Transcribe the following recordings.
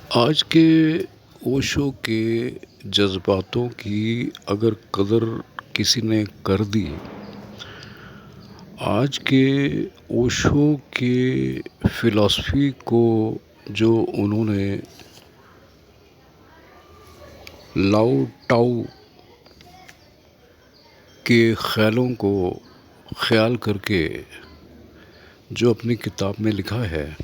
आज के ओशो के जज़्बातों की अगर कदर किसी ने कर दी, आज के ओशो के फ़िलॉसफ़ी को जो उन्होंने लाओ टाओ के ख़्यालों को ख़याल करके जो अपनी किताब में लिखा है,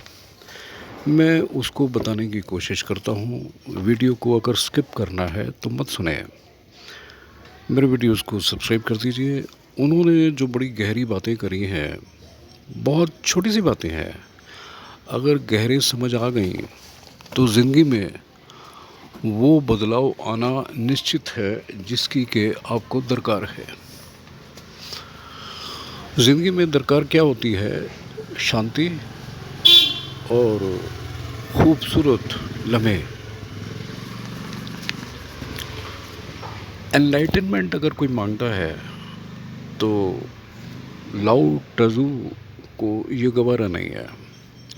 मैं उसको बताने की कोशिश करता हूँ। वीडियो को अगर स्किप करना है तो मत सुनें। मेरे वीडियोस को सब्सक्राइब कर दीजिए। उन्होंने जो बड़ी गहरी बातें करी हैं, बहुत छोटी सी बातें हैं, अगर गहरे समझ आ गई तो ज़िंदगी में वो बदलाव आना निश्चित है जिसकी के आपको दरकार है। ज़िंदगी में दरकार क्या होती है? शांति और खूबसूरत लम्हे। एनलाइटनमेंट अगर कोई मांगता है तो लाओ टज़ू को ये गवारा नहीं है।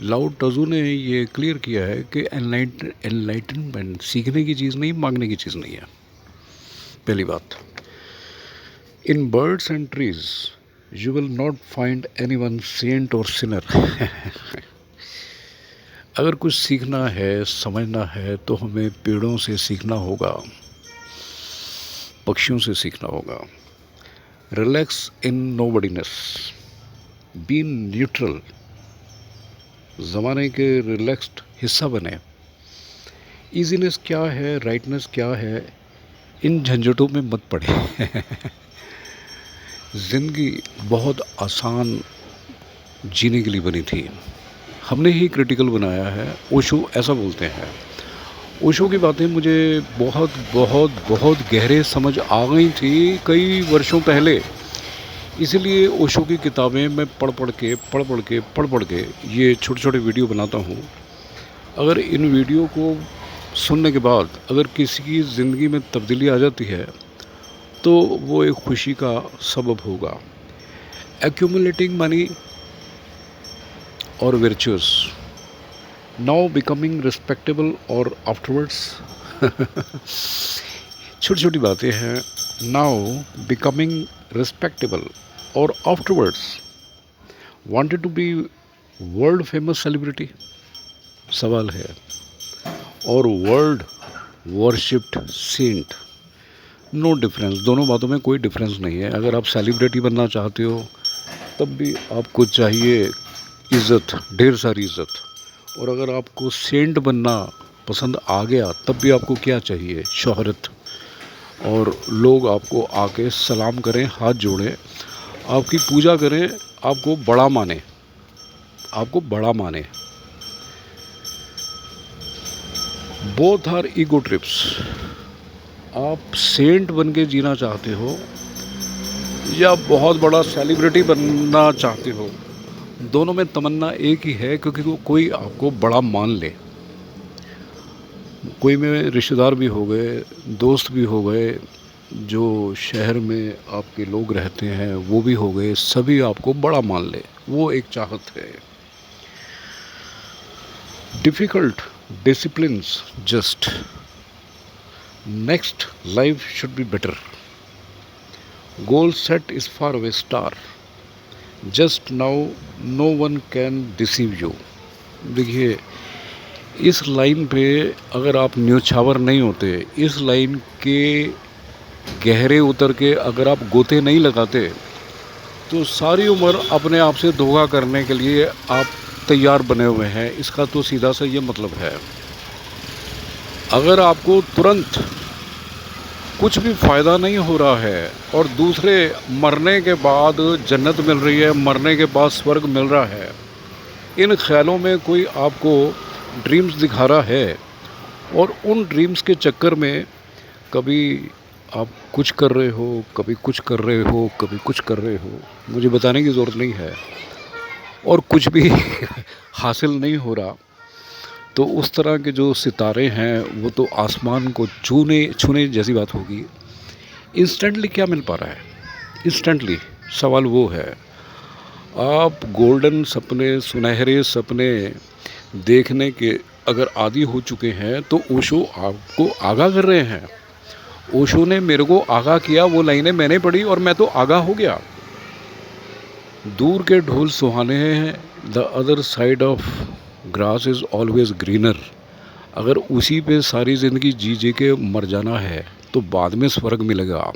लाओ टज़ू ने ये क्लियर किया है कि एनलाइटनमेंट सीखने की चीज़ नहीं, मांगने की चीज़ नहीं है। पहली बात, in birds and trees you will not find any one saint और सिनर। अगर कुछ सीखना है, समझना है तो हमें पेड़ों से सीखना होगा, पक्षियों से सीखना होगा। रिलैक्स इन नोबडीनेस, बी न्यूट्रल, ज़माने के रिलैक्स्ड हिस्सा बने। इजीनेस क्या है, राइटनेस क्या है, इन झंझटों में मत पड़े। ज़िंदगी बहुत आसान जीने के लिए बनी थी, हमने ही क्रिटिकल बनाया है। ओशो ऐसा बोलते हैं। ओशो की बातें मुझे बहुत बहुत बहुत गहरे समझ आ गई थी कई वर्षों पहले। इसलिए ओशो की किताबें मैं पढ़ पढ़ के ये छोटे छोटे वीडियो बनाता हूँ। अगर इन वीडियो को सुनने के बाद अगर किसी की ज़िंदगी में तब्दीली आ जाती है तो वो एक खुशी का सबब होगा। एक्यूमुलेटिंग मनी और वर्चुअस, नाउ बिकमिंग रिस्पेक्टेबल और आफ्टरवर्ड्स। छोटी छोटी बातें हैं। नाउ बिकमिंग रिस्पेक्टेबल और afterwards wanted to be world famous celebrity, सवाल है, और world worshipped saint, no difference. दोनों बातों में कोई डिफरेंस नहीं है। अगर आप सेलिब्रिटी बनना चाहते हो तब भी आपको चाहिए इज़्ज़त, ढेर सारी इज़्ज़त। और अगर आपको सेंट बनना पसंद आ गया तब भी आपको क्या चाहिए? शोहरत, और लोग आपको आके सलाम करें, हाथ जोड़ें, आपकी पूजा करें, आपको बड़ा माने, आपको बड़ा माने। Both are ego trips. आप सेंट बन के जीना चाहते हो या बहुत बड़ा सेलिब्रिटी बनना चाहते हो, दोनों में तमन्ना एक ही है, क्योंकि वो कोई आपको बड़ा मान ले। कोई में रिश्तेदार भी हो गए, दोस्त भी हो गए, जो शहर में आपके लोग रहते हैं वो भी हो गए, सभी आपको बड़ा मान ले, वो एक चाहत है। Difficult disciplines just, next life should be better, goal set is far away star, just now no one can deceive you. देखिए, इस लाइन पे अगर आप न्योछावर नहीं होते, इस लाइन के गहरे उतर के अगर आप गोते नहीं लगाते, तो सारी उम्र अपने आप से धोखा करने के लिए आप तैयार बने हुए हैं। इसका तो सीधा सा ये मतलब है। अगर आपको तुरंत कुछ भी फ़ायदा नहीं हो रहा है और दूसरे मरने के बाद जन्नत मिल रही है, मरने के बाद स्वर्ग मिल रहा है, इन ख्यालों में कोई आपको ड्रीम्स दिखा रहा है और उन ड्रीम्स के चक्कर में कभी आप कुछ कर रहे हो, कभी कुछ कर रहे हो, कभी कुछ कर रहे हो, मुझे बताने की ज़रूरत नहीं है, और कुछ भी हासिल नहीं हो रहा, तो उस तरह के जो सितारे हैं वो तो आसमान को छूने छूने जैसी बात होगी। इंस्टेंटली क्या मिल पा रहा है? इंस्टेंटली सवाल वो है। आप गोल्डन सपने, सुनहरे सपने देखने के अगर आदी हो चुके हैं तो ओशो आपको आगाह कर रहे हैं। ओशो ने मेरे को आगाह किया, वो लाइनें मैंने पढ़ी और मैं तो आगाह हो गया। दूर के ढोल सुहाने हैं, the other side of grass is always greener. अगर उसी पे सारी ज़िंदगी जी के मर जाना है तो बाद में स्वर्ग मिलेगा।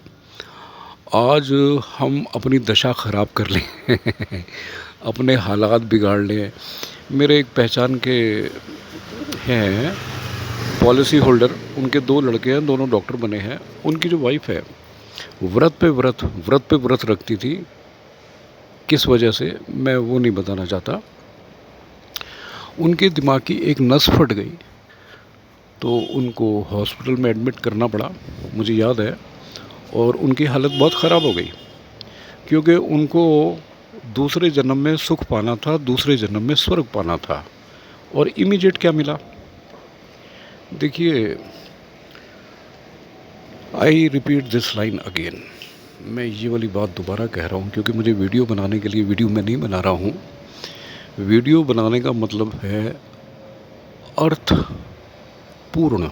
आज हम अपनी दशा ख़राब कर लें अपने हालात बिगाड़ लें। मेरे एक पहचान के हैं पॉलिसी होल्डर, उनके 2 लड़के हैं, दोनों डॉक्टर बने हैं। उनकी जो वाइफ है व्रत पे व्रत रखती थी। किस वजह से मैं वो नहीं बताना चाहता। उनके दिमाग की एक नस फट गई तो उनको हॉस्पिटल में एडमिट करना पड़ा, मुझे याद है। और उनकी हालत बहुत ख़राब हो गई क्योंकि उनको दूसरे जन्म में सुख पाना था, दूसरे जन्म में स्वर्ग पाना था। और इमीडिएट क्या मिला? देखिए, I repeat this line again. मैं ये वाली बात दोबारा कह रहा हूँ क्योंकि मुझे वीडियो बनाने के लिए वीडियो मैं नहीं बना रहा हूँ। वीडियो बनाने का मतलब है अर्थपूर्ण,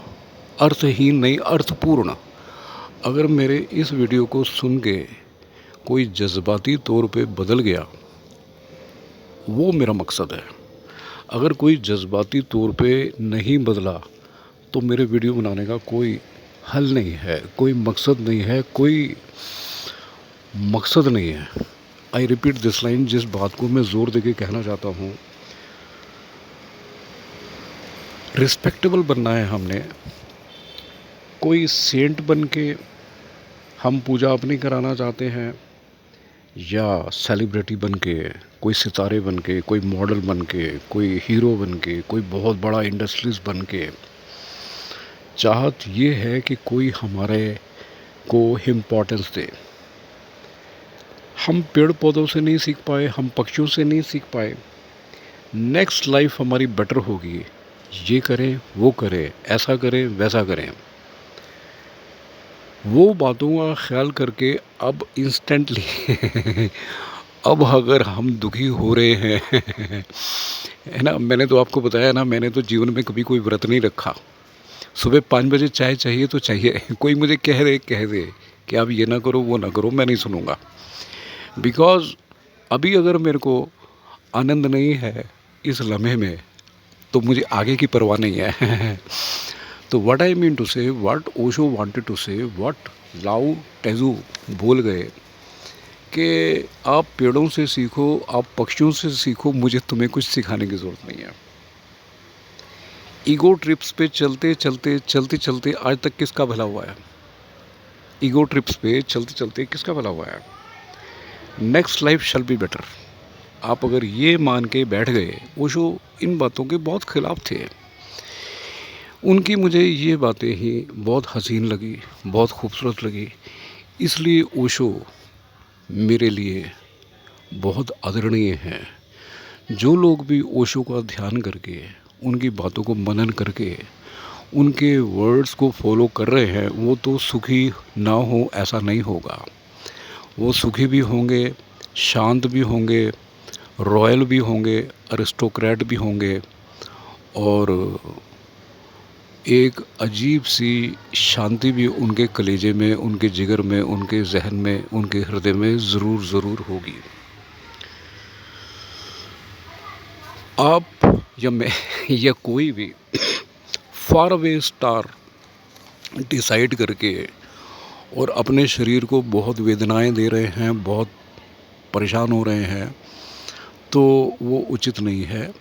अर्थहीन नहीं, अर्थपूर्ण। अगर मेरे इस वीडियो को सुन के कोई जज्बाती तौर पे बदल गया, वो मेरा मकसद है। अगर कोई जज्बाती तौर पे नहीं बदला तो मेरे वीडियो बनाने का कोई हल नहीं है, कोई मकसद नहीं है, कोई मकसद नहीं है। आई रिपीट दिस लाइन, जिस बात को मैं ज़ोर देके कहना चाहता हूँ, रिस्पेक्टेबल बनना है हमने। कोई सेंट बन के हम पूजा अपनी कराना चाहते हैं, या सेलिब्रिटी बन के, कोई सितारे बन के, कोई मॉडल बन के, कोई हीरो बन के, कोई बहुत बड़ा इंडस्ट्रीज बन के। चाहत ये है कि कोई हमारे को इम्पोर्टेंस दे। हम पेड़ पौधों से नहीं सीख पाए, हम पक्षियों से नहीं सीख पाए। नेक्स्ट लाइफ हमारी बेटर होगी, ये करें वो करें, ऐसा करें वैसा करें। वो बातों का ख्याल करके अब इंस्टेंटली अब अगर हम दुखी हो रहे हैं है ना, मैंने तो आपको बताया ना, मैंने तो जीवन में कभी कोई व्रत नहीं रखा। सुबह 5 बजे चाय चाहिए तो चाहिए, कोई मुझे कह दे कि आप ये ना करो वो ना करो, मैं नहीं सुनूंगा। बिकॉज़ अभी अगर मेरे को आनंद नहीं है इस लम्हे में तो मुझे आगे की परवाह नहीं है तो व्हाट आई मीन टू से, व्हाट ओशो वांटेड टू से, व्हाट लाओ टेजू बोल गए कि आप पेड़ों से सीखो, आप पक्षियों से सीखो, मुझे तुम्हें कुछ सिखाने की ज़रूरत नहीं है। ईगो ट्रिप्स पे चलते आज तक किसका भला हुआ है? ईगो ट्रिप्स पे चलते किसका भला हुआ है? Next life shall be better. आप अगर ये मान के बैठ गए, ओशो इन बातों के बहुत खिलाफ थे। उनकी मुझे ये बातें ही बहुत हसीन लगी, बहुत खूबसूरत लगी, इसलिए ओशो मेरे लिए बहुत आदरणीय हैं। जो लोग भी ओशो का ध्यान करके, उनकी बातों को मनन करके, उनके वर्ड्स को फॉलो कर रहे हैं, वो तो सुखी ना हो ऐसा नहीं होगा। वो सुखी भी होंगे, शांत भी होंगे, रॉयल भी होंगे, अरिस्टोक्रेट भी होंगे, और एक अजीब सी शांति भी उनके कलेजे में, उनके जिगर में, उनके जहन में, उनके हृदय में ज़रूर होगी। आप या मैं या कोई भी फार अवे स्टार डिसाइड करके और अपने शरीर को बहुत वेदनाएं दे रहे हैं, बहुत परेशान हो रहे हैं, तो वो उचित नहीं है।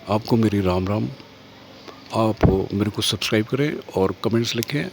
आपको मेरी राम राम। आप मेरे को सब्सक्राइब करें और कमेंट्स लिखें।